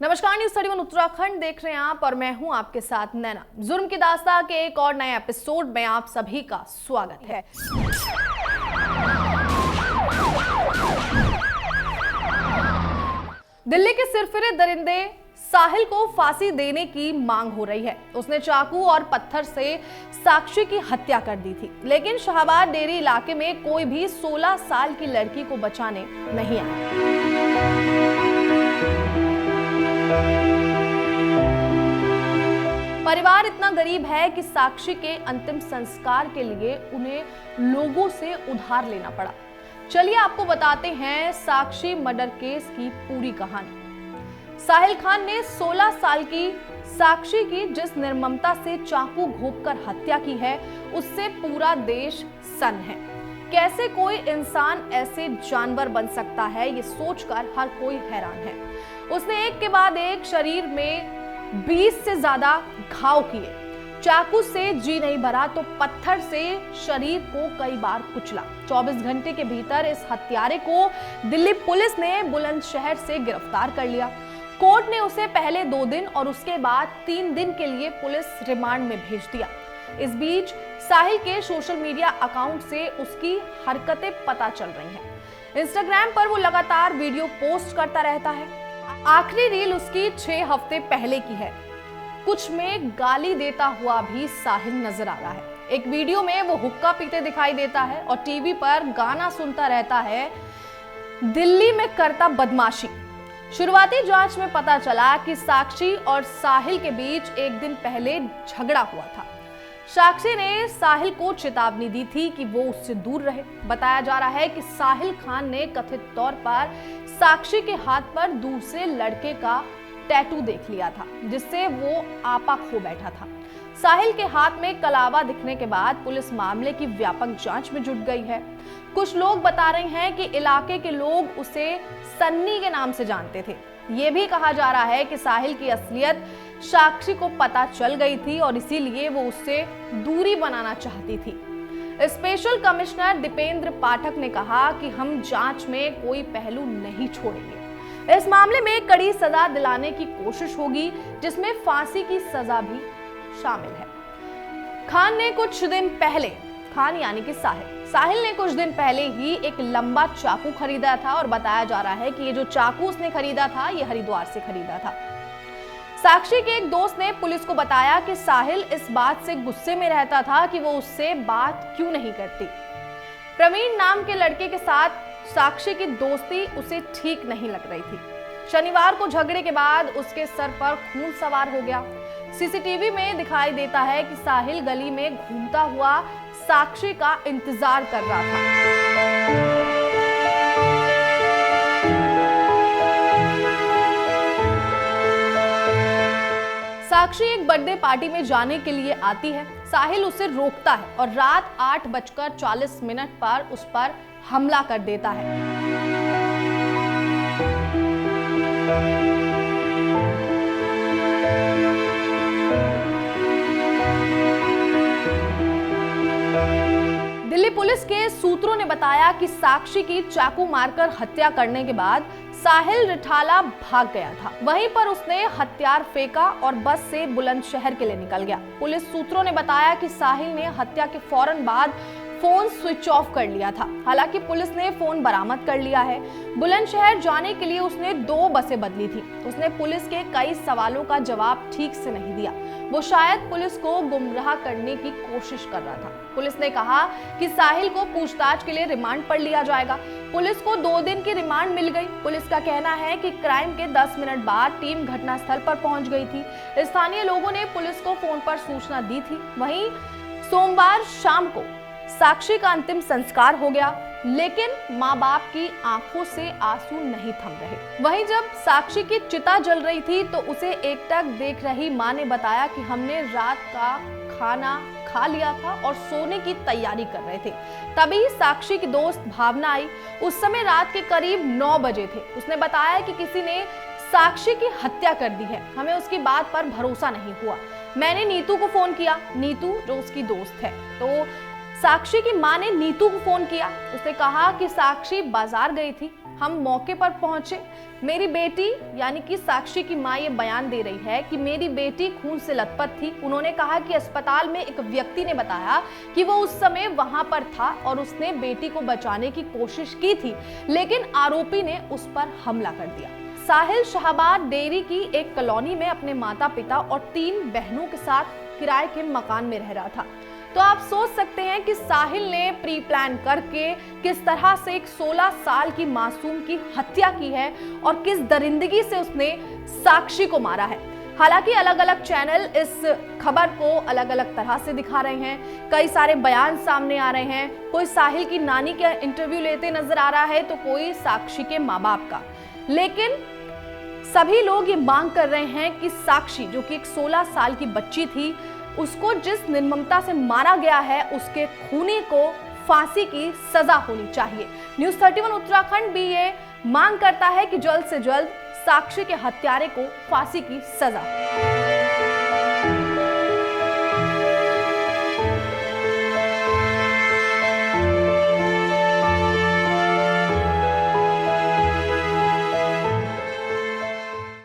नमस्कार, न्यूज़ 31 उत्तराखंड देख रहे हैं आप और मैं हूं आपके साथ नैना। जुर्म की दास्तां के एक और नए एपिसोड में आप सभी का स्वागत है। दिल्ली के सिरफिरे दरिंदे साहिल को फांसी देने की मांग हो रही है। उसने चाकू और पत्थर से साक्षी की हत्या कर दी थी, लेकिन शाहबाद डेरी इलाके में कोई भी 16 साल की लड़की को बचाने नहीं आया। परिवार इतना गरीब है कि साक्षी के अंतिम संस्कार के लिए उन्हें लोगों से उधार लेना पड़ा। चलिए आपको बताते हैं साक्षी मर्डर केस की पूरी कहानी। साहिल खान ने 16 साल की साक्षी की जिस निर्ममता से चाकू घोंपकर हत्या की है, उससे पूरा देश सन्न है। कैसे कोई इंसान ऐसे जानवर बन सकता है, ये सोचकर हर कोई हैरान है। उसने एक के बाद एक शरीर में 20 से ज्यादा घाव किए। चाकू से जी नहीं भरा तो पत्थर से शरीर को कई बार कुचला। 24 घंटे के भीतर इस हत्यारे को दिल्ली पुलिस ने बुलंदशहर से गिरफ्तार कर लिया। कोर्ट ने उसे पहले 2 दिन और उसके बाद 3 दिन के लिए पुलिस रिमांड में भेज दिया। इस बीच साहिल के सोशल मीडिया अकाउंट से उसकी हरकतें पता चल रही हैं। इंस्टाग्राम पर वो लगातार वीडियो पोस्ट करता रहता है। आखिरी रील उसकी 6 हफ्ते पहले की है। कुछ में गाली देता हुआ भी साहिल नजर आ रहा है। एक वीडियो में वो हुक्का पीते दिखाई देता है और टीवी पर गाना सुनता रहता है, दिल्ली में करता बदमाशी। शुरुआती जांच में पता चला कि साक्षी और साहिल के बीच एक दिन पहले झगड़ा हुआ था। साक्षी ने साहिल को चेतावनी दी थी कि वो उससे दूर रहे। बताया जा रहा है कि साहिल खान ने कथित तौर पर साक्षी के हाथ पर दूसरे लड़के का टैटू देख लिया था, जिससे वो आपा खो बैठा था। साहिल के हाथ में कलावा दिखने के बाद पुलिस मामले की व्यापक जांच में जुट गई है। कुछ लोग बता रहे हैं कि इलाके के लोग उसे सन्नी के नाम से जानते थे। ये भी कहा जा रहा है कि साहिल की असलियत साक्षी को पता चल गई थी और इसीलिए वो उससे दूरी बनाना चाहती थी। स्पेशल कमिश्नर दीपेंद्र पाठक ने कहा कि हम जांच में कोई पहलू नहीं छोड़ेंगे। इस मामले में कड़ी सजा दिलाने की कोशिश होगी, जिसमें फांसी की सजा भी शामिल है। खान ने कुछ दिन पहले, खान यानी कि साहिल ने कुछ दिन पहले ही एक लंबा चाकू खरीदा था और बताया जा रहा है कि ये जो चाकू उसने खरीदा था, ये हरिद्वार से खरीदा था। साक्षी के एक दोस्त ने पुलिस को बताया कि साहिल इस बात से गुस्से में रहता था कि वो उससे बात क्यों नहीं करती। प्रवीण नाम के लड़के के साथ साक्षी की दोस्ती उसे ठीक नहीं लग रही थी। शनिवार को झगड़े के बाद उसके सर पर खून सवार हो गया। सीसीटीवी में दिखाई देता है कि साहिल गली में घूमता हुआ साक्षी का इंतजार कर रहा था। साक्षी एक बर्थडे पार्टी में जाने के लिए आती है। साहिल उसे रोकता है और रात 8:40 पर उस पर हमला कर देता है। दिल्ली पुलिस के सूत्रों ने बताया कि साक्षी की चाकू मारकर हत्या करने के बाद साहिल रिठाला भाग गया था। वहीं पर उसने हथियार फेंका और बस से बुलंदशहर के लिए निकल गया। पुलिस सूत्रों ने बताया कि साहिल ने हत्या के फौरन बाद फोन स्विच ऑफ कर लिया था। हालांकि पुलिस ने फोन बरामद कर लिया है। बुलंदशहर जाने के लिए उसने 2 बसें बदली थी। उसने पुलिस के कई सवालों का जवाब ठीक से नहीं दिया। वो शायद पुलिस को गुमराह करने की कोशिश कर रहा था। पुलिस ने कहा कि साहिल को पूछताछ के लिए रिमांड पर लिया जाएगा। पुलिस को 2 दिन की रिमांड मिल गई। पुलिस का कहना है कि क्राइम के 10 मिनट बाद टीम घटनास्थल पर पहुंच गई थी। स्थानीय लोगों ने पुलिस को फोन पर सूचना दी थी। वहीं सोमवार शाम को साक्षी का अंतिम संस्कार हो गया, लेकिन माँ बाप की आंखों से आंसू नहीं थम रहे। वहीं जब साक्षी की चिता जल रही थी तो उसे एकटक देख रही माँ ने बताया कि हमने रात का खाना खा लिया था और सोने की तैयारी कर रहे थे। तभी साक्षी की दोस्त भावना आई। उस समय रात के करीब 9 बजे थे। उसने बताया कि किसी ने साक्षी की हत्या कर दी है। हमें उसकी बात पर भरोसा नहीं हुआ। मैंने नीतू को फोन किया, नीतू जो उसकी दोस्त है। तो साक्षी की मां ने नीतू को फोन किया। उसने कहा कि साक्षी बाजार गई थी, हम मौके पर पहुंचे। मेरी बेटी यानी कि साक्षी की मां ये बयान दे रही है कि मेरी बेटी खून से लथपथ थी। उन्होंने कहा कि अस्पताल में एक व्यक्ति ने बताया कि वो उस समय वहां पर था और उसने बेटी को बचाने की कोशिश की थी, लेकिन आरोपी ने उस पर हमला कर दिया। साहिल शाहबाद डेयरी की एक कॉलोनी में अपने माता पिता और 3 बहनों के साथ किराए के मकान में रह रहा था। तो आप सोच सकते हैं कि साहिल ने प्री प्लान करके किस तरह से एक 16 साल की मासूम की हत्या की है और किस दरिंदगी से उसने साक्षी को मारा है। हालांकि अलग अलग चैनल इस खबर को अलग अलग तरह से दिखा रहे हैं, कई सारे बयान सामने आ रहे हैं। कोई साहिल की नानी का इंटरव्यू लेते नजर आ रहा है तो कोई साक्षी के माँ बाप का, लेकिन सभी लोग ये मांग कर रहे हैं कि साक्षी जो कि एक 16 साल की बच्ची थी, उसको जिस निर्ममता से मारा गया है उसके खूनी को फांसी की सजा होनी चाहिए। न्यूज़ 31 उत्तराखंड भी ये मांग करता है कि जल्द से जल्द साक्षी के हत्यारे को फांसी की सजा।